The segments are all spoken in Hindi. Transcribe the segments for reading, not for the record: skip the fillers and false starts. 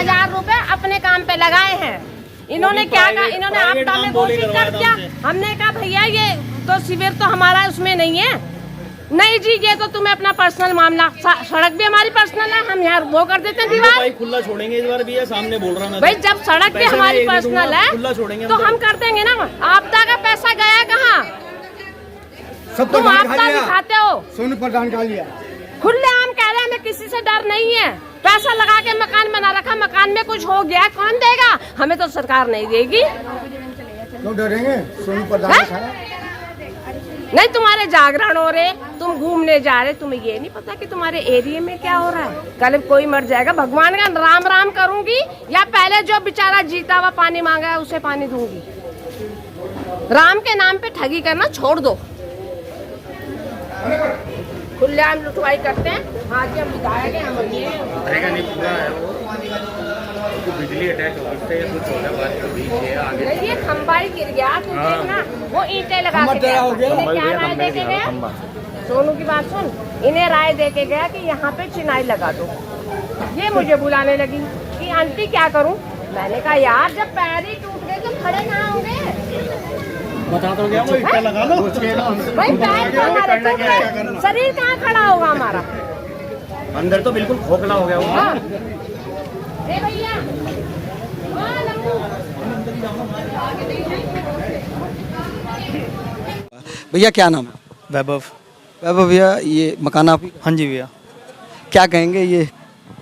3000 रुपए अपने काम पे लगाए हैं। इन्होंने क्या कहा, इन्होंने आपदा में घोषित कर दिया। हमने कहा भैया ये तो शिविर तो हमारा उसमें नहीं है। नहीं जी, ये तो तुम्हें अपना पर्सनल मामला, सड़क भी हमारी पर्सनल है, हम यहाँ वो कर देते हैं दीवार। खुला छोड़ेंगे इस बार भी है, सामने बोल रहा मैं। भाई जब सड़क भी हमारी पर्सनल है तो हम कर देंगे ना। आपदा का पैसा गया कहाँ? तुम आपदा दिखाते हो, सोनू प्रधान का लिया। खुलेआम कह रहे हैं हमें किसी से डर नहीं है। पैसा लगा के मकान बना रखा, मकान में कुछ हो गया कौन देगा? हमें तो सरकार नहीं देगी। क्यों डरेंगे? सोनू प्रधान नहीं, तुम्हारे जागरण हो रहे, तुम घूमने जा रहे, तुम्हें ये नहीं पता कि तुम्हारे एरिया में क्या हो रहा है। कल कोई मर जाएगा, भगवान का राम राम करूंगी या पहले जो बेचारा जीता हुआ पानी मांगा है उसे पानी दूंगी। राम के नाम पे ठगी करना छोड़ दो। खुलेआम लुटवाई करते हैं। हाँ जी, हम विधायक हैं, हम बिजली अटैक होते हैं, कुछ होने बाद कभी आगे नहीं, ये खंबा ही गिर गया। तुम देखना, वो ईंटें लगा के गया। इन्हें क्या राय दे के गया? सोनू की बात सुन, इन्हें राय दे के गया कि यहाँ पे चिनाई लगा दो। ये मुझे बुलाने लगी कि आंटी क्या करूँ। मैंने कहा यार जब पैर ही टूट गए तो खड़े कहाँ होंगे? बता दो क्या, वो ईंटें लगा लो। भाई पैर तो हमारे टूट गए, शरीर कहाँ खड़ा होगा हमारा? अंदर तो बिल्कुल खोखला हो गया वो। हाँ। ए भैया, भैया क्या नाम है? वैभव। वैभव भैया, ये मकान आप ही? हाँ जी भैया। क्या कहेंगे ये?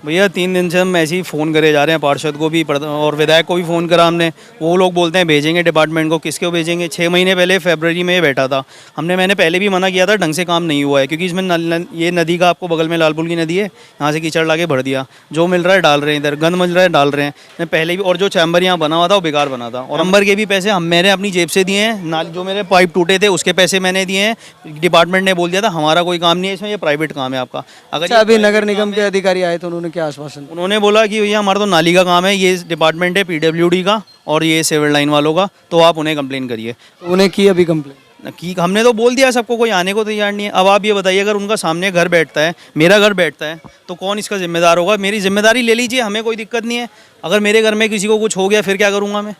भैया 3 दिन से हम ऐसे ही फ़ोन करे जा रहे हैं, पार्षद को भी और विधायक को भी फ़ोन करा हमने। वो लोग बोलते हैं भेजेंगे डिपार्टमेंट को। किसको भेजेंगे? 6 महीने पहले फरवरी में ये बैठा था। मैंने पहले भी मना किया था, ढंग से काम नहीं हुआ है क्योंकि इसमें ये नदी का आपको बगल में लालपुल की नदी है, यहाँ से कीचड़ ला के भर दिया। जो मिल रहा है डाल रहे हैं, इधर गंद मिल रहा है डाल रहे हैं। मैं पहले भी, और जो चैम्बर यहाँ बना हुआ था वो बेकार बना था। और नंबर के भी पैसे मैंने अपनी जेब से दिए हैं। नाली जो मेरे पाइप टूटे थे उसके पैसे मैंने दिए हैं। डिपार्टमेंट ने बोल दिया था हमारा कोई काम नहीं है इसमें, ये प्राइवेट काम है आपका। अगर अभी नगर निगम के अधिकारी आए तो उन्होंने क्या आश्वासन? उन्होंने बोला कि भैया हमारा तो नाली का काम है, ये डिपार्टमेंट है पीडब्ल्यूडी का और ये सिविल लाइन वालों का, तो आप उन्हें कंप्लेन करिए। तो उन्हें की अभी कंप्लेन? कि हमने तो बोल दिया सबको, कोई आने को तैयार नहीं है। अब आप ये बताइए, अगर उनका सामने घर बैठता है, मेरा घर बैठता है, तो कौन इसका जिम्मेदार होगा? मेरी जिम्मेदारी ले लीजिए, हमें कोई दिक्कत नहीं है। अगर मेरे घर में किसी को कुछ हो गया फिर क्या करूँगा मैं?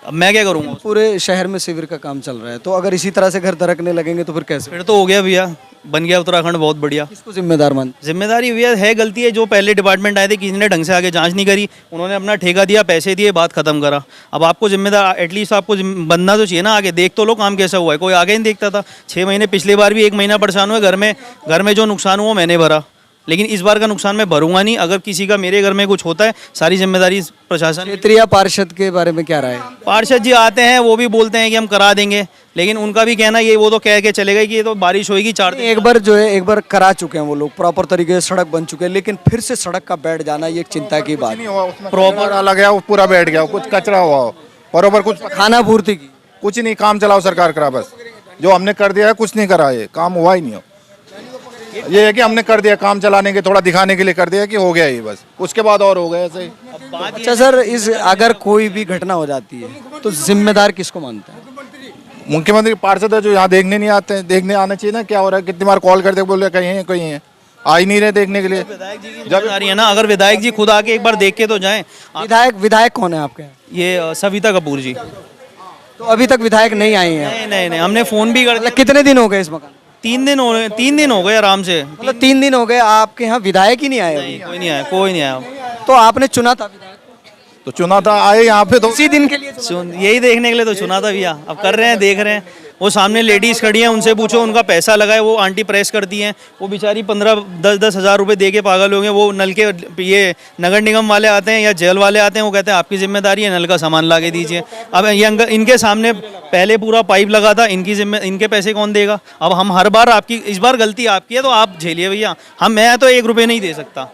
अब मैं क्या करूँगा? पूरे शहर में शिविर का काम चल रहा है, तो अगर इसी तरह से घर दरकने लगेंगे तो फिर कैसे? फिर तो हो गया भैया, बन गया उत्तराखंड बहुत बढ़िया। किसको जिम्मेदार मान? जिम्मेदारी भैया है, गलती है जो पहले डिपार्टमेंट आए थे, किसी ने ढंग से आगे जांच नहीं करी। उन्होंने अपना ठेका दिया, पैसे दिए, बात खत्म करा। अब आपको जिम्मेदार एटलीस्ट आपको बनना तो चाहिए ना, आगे देख तो लो काम कैसा हुआ है। कोई आगे नहीं देखता था। 6 महीने, पिछली बार भी 1 महीना परेशान हुए। घर में जो नुकसान हुआ मैंने भरा, लेकिन इस बार का नुकसान मैं भरूंगा नहीं। अगर किसी का मेरे घर में कुछ होता है, सारी जिम्मेदारी प्रशासन। क्षेत्रीय पार्षद के बारे में क्या राय है? पार्षद जी आते हैं, वो भी बोलते हैं कि हम करा देंगे, लेकिन उनका भी कहना ये, वो तो कह के चले गए कि ये तो बारिश होगी 4 दिन। एक बार करा चुके हैं वो लोग, प्रॉपर तरीके से सड़क बन चुके हैं, लेकिन फिर से सड़क का बैठ जाना ये एक चिंता की बात है। प्रॉपर अलग गया, वो पूरा बैठ गया, कुछ कचरा हुआ बरोबर, कुछ खाना पूर्ति की कुछ नहीं, काम चलाओ सरकार करा। बस जो हमने कर दिया है कुछ नहीं करा, ये काम हुआ ही नहीं हो। ये है कि हमने कर दिया, काम चलाने के, थोड़ा दिखाने के लिए कर दिया कि हो गया ये, बस उसके बाद और हो गया ऐसे ही। अच्छा सर, अगर कोई भी घटना हो जाती है तो जिम्मेदार किसको मानते हैं? मुख्यमंत्री पार्षद है जो यहाँ देखने नहीं आते हैं। देखने आना चाहिए ना क्या हो रहा है। कितनी बार कॉल करते बोल रहे कहीं है कहीं है, आ ही नहीं रहे देखने के लिए। जब आ रही है ना, अगर विधायक जी खुद आके एक बार देख के तो जाएं। विधायक कौन है आपके? ये सविता कपूर जी। तो अभी तक विधायक नहीं आए हैं? नहीं, हमने फोन भी कर दिया। कितने दिन हो गए इस मकान? 3 दिन हो गए आराम से। मतलब 3 दिन हो गए आपके यहाँ विधायक ही नहीं आए? कोई नहीं आया। तो आपने चुना था विधायक? तो चुना था, आए यहाँ पे तो इसी दिन के लिए यही देखने के लिए तो चुना था भैया। अब कर रहे हैं, देख रहे हैं। वो सामने लेडीज खड़ी हैं, उनसे पूछो उनका पैसा लगा है, वो आंटी प्रेस करती हैं। वो बेचारी 15-10 हज़ार रुपये दे के पागल हो गए। वो नल के, ये नगर निगम वाले आते हैं या जेल वाले आते हैं, वो कहते हैं आपकी जिम्मेदारी है, नल का सामान ला के दीजिए। अब ये इनके सामने पहले पूरा पाइप लगा था, इनके पैसे कौन देगा? अब हम हर बार इस बार गलती आपकी है तो आप झेलिए भैया। मैं तो 1 रुपये नहीं दे सकता।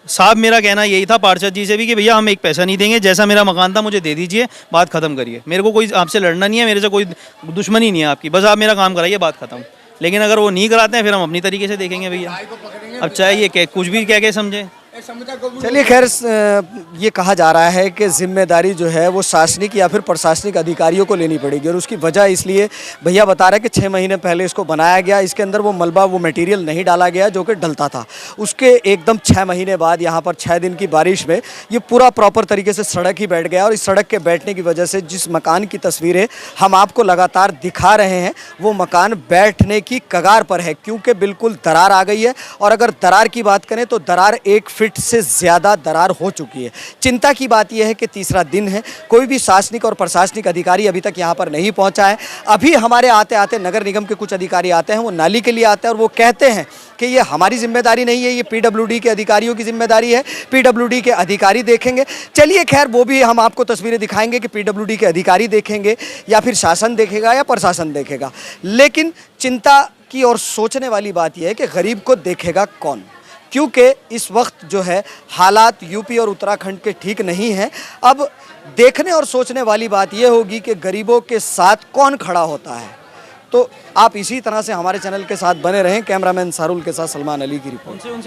साहब मेरा कहना यही था पार्षद जी से भी कि भैया हम एक पैसा नहीं देंगे, जैसा मेरा मकान था मुझे दे दीजिए, बात खत्म करिए। मेरे को कोई आपसे लड़ना नहीं है, मेरे से कोई दुश्मनी नहीं है आपकी, बस आप मेरा काम कराइए, बात खत्म। लेकिन अगर वो नहीं कराते हैं फिर हम अपनी तरीके से देखेंगे भैया। अब चाहे ये कुछ भी कह के समझे। चलिए खैर ये कहा जा रहा है कि जिम्मेदारी जो है वो शासनिक या फिर प्रशासनिक अधिकारियों को लेनी पड़ेगी और उसकी वजह इसलिए भैया बता रहे हैं कि 6 महीने पहले इसको बनाया गया, इसके अंदर वो मलबा वो मटेरियल नहीं डाला गया जो कि डलता था। उसके एकदम 6 महीने बाद यहाँ पर 6 दिन की बारिश में ये पूरा प्रॉपर तरीके से सड़क ही बैठ गया और इस सड़क के बैठने की वजह से जिस मकान की तस्वीरें हम आपको लगातार दिखा रहे हैं वो मकान बैठने की कगार पर है, क्योंकि बिल्कुल दरार आ गई है। और अगर दरार की बात करें तो दरार 1 फीट से ज़्यादा दरार हो चुकी है। चिंता की बात यह है कि तीसरा दिन है, कोई भी शासनिक और प्रशासनिक अधिकारी अभी तक यहाँ पर नहीं पहुँचा है। अभी हमारे आते आते नगर निगम के कुछ अधिकारी आते हैं, वो नाली के लिए आते हैं और वो कहते हैं कि ये हमारी जिम्मेदारी नहीं है, ये पीडब्ल्यूडी के अधिकारियों की जिम्मेदारी है, पीडब्ल्यूडी के अधिकारी देखेंगे। चलिए खैर वो भी हम आपको तस्वीरें दिखाएंगे कि पीडब्ल्यूडी के अधिकारी देखेंगे या फिर शासन देखेगा या प्रशासन देखेगा। लेकिन चिंता की और सोचने वाली बात यह है कि गरीब को देखेगा कौन, क्योंकि इस वक्त जो है हालात यूपी और उत्तराखंड के ठीक नहीं हैं। अब देखने और सोचने वाली बात यह होगी कि गरीबों के साथ कौन खड़ा होता है। तो आप इसी तरह से हमारे चैनल के साथ बने रहें। कैमरामैन सारुल के साथ सलमान अली की रिपोर्ट।